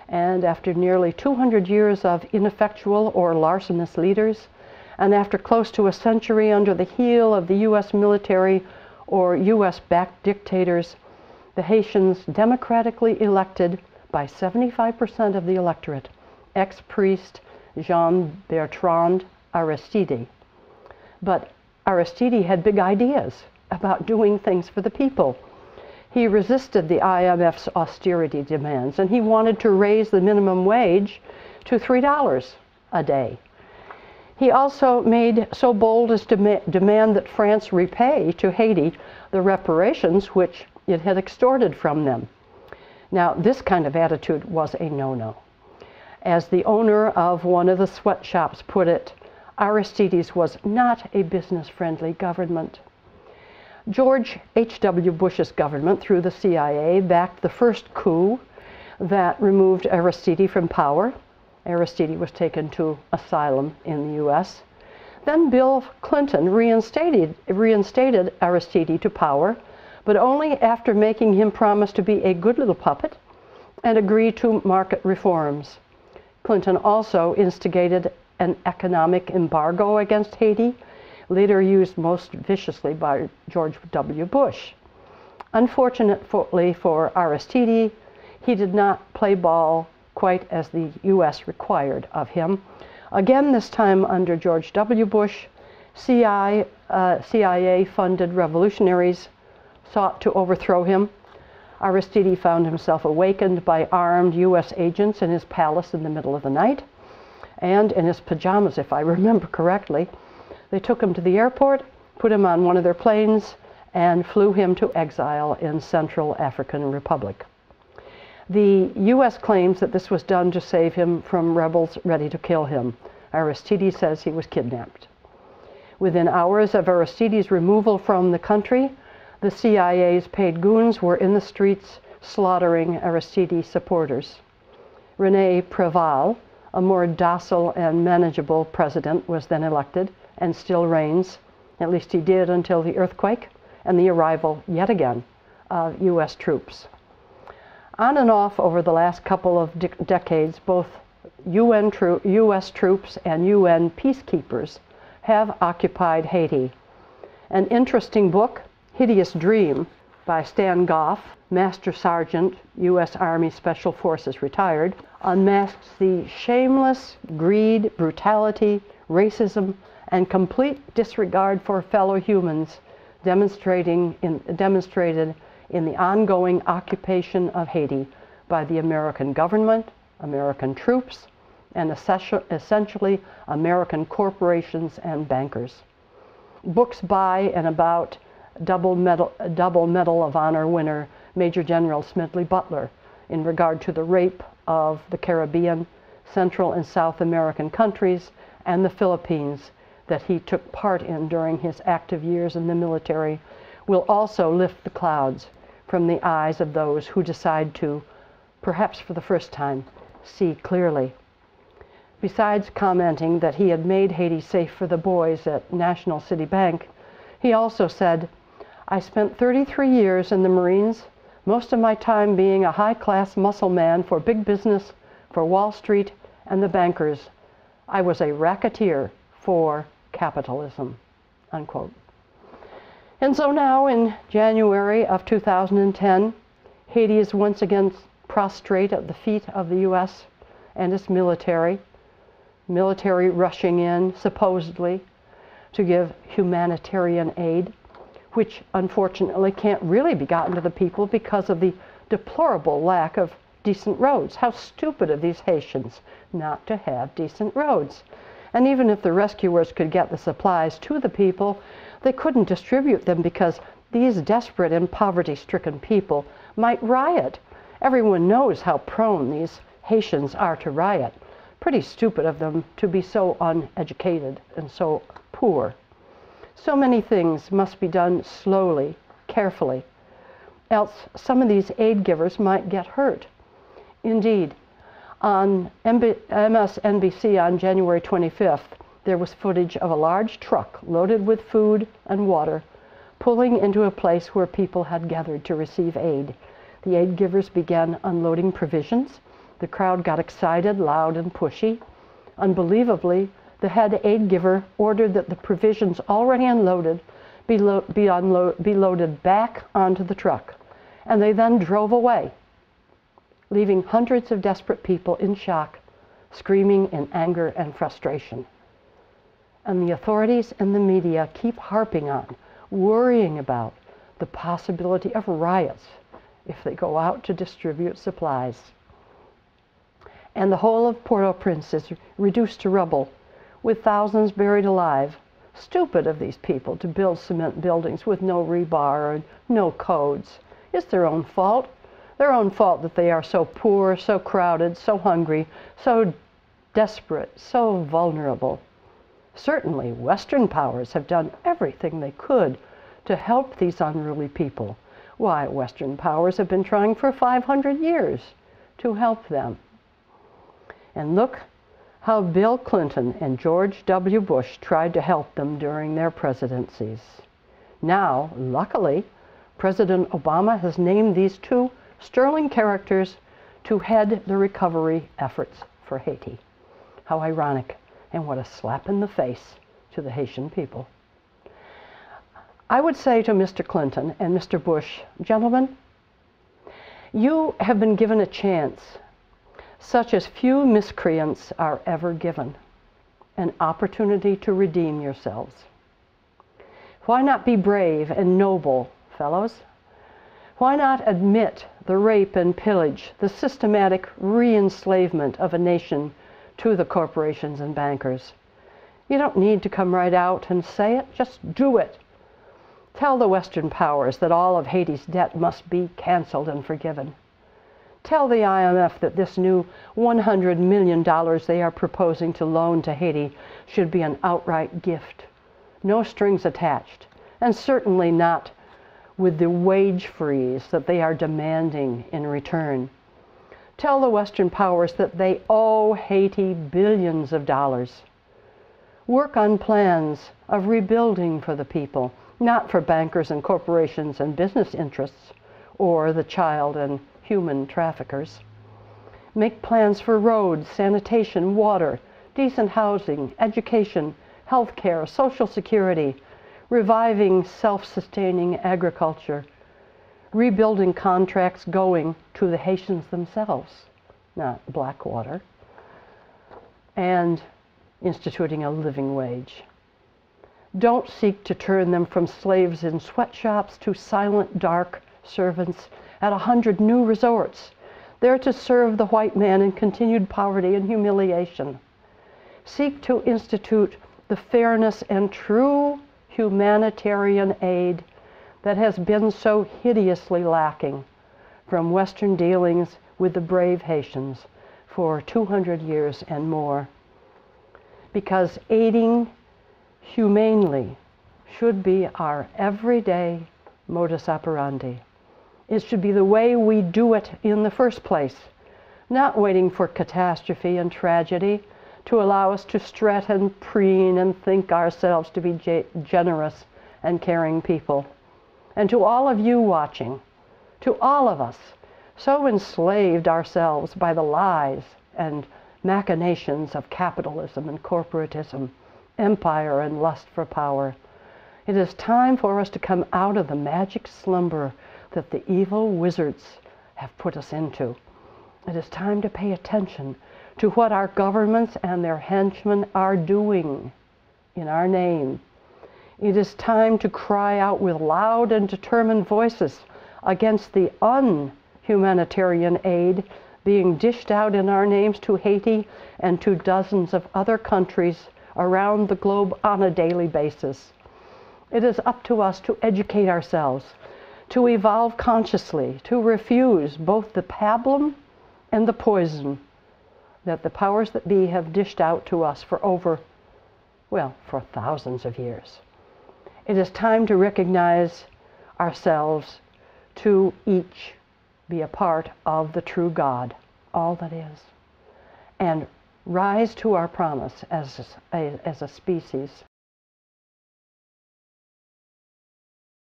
And after nearly 200 years of ineffectual or larcenous leaders, and after close to a century under the heel of the U.S. military or U.S.-backed dictators, the Haitians democratically elected by 75% of the electorate ex-priest Jean-Bertrand Aristide. But Aristide had big ideas about doing things for the people. He resisted the IMF's austerity demands, and he wanted to raise the minimum wage to $3 a day. He also made so bold as to demand that France repay to Haiti the reparations which it had extorted from them. Now, this kind of attitude was a no-no. As the owner of one of the sweatshops put it, Aristides was not a business-friendly government. George H.W. Bush's government, through the CIA, backed the first coup that removed Aristide from power. Aristide was taken to asylum in the U.S. Then Bill Clinton reinstated Aristide to power, but only after making him promise to be a good little puppet and agree to market reforms. Clinton also instigated an economic embargo against Haiti, later used most viciously by George W. Bush. Unfortunately for Aristide, he did not play ball quite as the U.S. required of him. Again, this time under George W. Bush, CIA-funded revolutionaries sought to overthrow him. Aristide found himself awakened by armed U.S. agents in his palace in the middle of the night, and in his pajamas, if I remember correctly. They took him to the airport, put him on one of their planes, and flew him to exile in Central African Republic. The U.S. claims that this was done to save him from rebels ready to kill him. Aristide says he was kidnapped. Within hours of Aristide's removal from the country, the CIA's paid goons were in the streets slaughtering Aristide's supporters. René Préval, a more docile and manageable president, was then elected and still reigns. At least he did until the earthquake and the arrival, yet again, of U.S. troops. On and off over the last couple of decades, both U.S. troops and UN peacekeepers have occupied Haiti. An interesting book, Hideous Dream, by Stan Goff, Master Sergeant, U.S. Army Special Forces retired, unmasks the shameless greed, brutality, racism, and complete disregard for fellow humans demonstrated in the ongoing occupation of Haiti by the American government, American troops, and essentially American corporations and bankers. Books by and about double Medal of Honor winner Major General Smedley Butler in regard to the rape of the Caribbean, Central and South American countries, and the Philippines that he took part in during his active years in the military will also lift the clouds from the eyes of those who decide to, perhaps for the first time, see clearly. Besides commenting that he had made Haiti safe for the boys at National City Bank, he also said, "I spent 33 years in the Marines, most of my time being a high-class muscle man for big business, for Wall Street and the bankers. I was a racketeer for capitalism," unquote. And so now, in January of 2010, Haiti is once again prostrate at the feet of the U.S. and its military rushing in, supposedly, to give humanitarian aid, which unfortunately can't really be gotten to the people because of the deplorable lack of decent roads. How stupid of these Haitians not to have decent roads. And even if the rescuers could get the supplies to the people, they couldn't distribute them because these desperate and poverty-stricken people might riot. Everyone knows how prone these Haitians are to riot. Pretty stupid of them to be so uneducated and so poor. So many things must be done slowly, carefully, else some of these aid givers might get hurt. Indeed, on MSNBC on January 25th, there was footage of a large truck loaded with food and water pulling into a place where people had gathered to receive aid. The aid givers began unloading provisions The crowd got excited, loud, and pushy. Unbelievably, the head aid giver ordered that the provisions already unloaded be loaded back onto the truck, and they then drove away, leaving hundreds of desperate people in shock, screaming in anger and frustration. And the authorities and the media keep harping on, worrying about the possibility of riots if they go out to distribute supplies. And the whole of Port-au-Prince is reduced to rubble, with thousands buried alive. Stupid of these people to build cement buildings with no rebar and no codes. It's their own fault. Their own fault that they are so poor, so crowded, so hungry, so desperate, so vulnerable. Certainly, Western powers have done everything they could to help these unruly people. Why, Western powers have been trying for 500 years to help them. And look how Bill Clinton and George W. Bush tried to help them during their presidencies. Now, luckily, President Obama has named these two sterling characters to head the recovery efforts for Haiti. How ironic, and what a slap in the face to the Haitian people. I would say to Mr. Clinton and Mr. Bush, gentlemen, you have been given a chance such as few miscreants are ever given, an opportunity to redeem yourselves. Why not be brave and noble, fellows? Why not admit the rape and pillage, the systematic re-enslavement of a nation to the corporations and bankers? You don't need to come right out and say it, just do it. Tell the Western powers that all of Haiti's debt must be canceled and forgiven. Tell the IMF that this new $100 million they are proposing to loan to Haiti should be an outright gift, no strings attached, and certainly not with the wage freeze that they are demanding in return. Tell the Western powers that they owe Haiti billions of dollars. Work on plans of rebuilding for the people, not for bankers and corporations and business interests, or the child and human traffickers. Make plans for roads, sanitation, water, decent housing, education, health care, social security, reviving self-sustaining agriculture, rebuilding contracts going to the Haitians themselves, not Blackwater, and instituting a living wage. Don't seek to turn them from slaves in sweatshops to silent, dark servants at 100 new resorts, there to serve the white man in continued poverty and humiliation. Seek to institute the fairness and true humanitarian aid that has been so hideously lacking from Western dealings with the brave Haitians for 200 years and more. Because aiding humanely should be our everyday modus operandi. It should be the way we do it in the first place, not waiting for catastrophe and tragedy to allow us to strut and preen and think ourselves to be generous and caring people. And to all of you watching, to all of us, so enslaved ourselves by the lies and machinations of capitalism and corporatism, empire and lust for power, it is time for us to come out of the magic slumber that the evil wizards have put us into. It is time to pay attention to what our governments and their henchmen are doing in our name. It is time to cry out with loud and determined voices against the unhumanitarian aid being dished out in our names to Haiti and to dozens of other countries around the globe on a daily basis. It is up to us to educate ourselves, to evolve consciously, to refuse both the pablum and the poison that the powers that be have dished out to us for for thousands of years. It is time to recognize ourselves, to each be a part of the true God, all that is, and rise to our promise as a species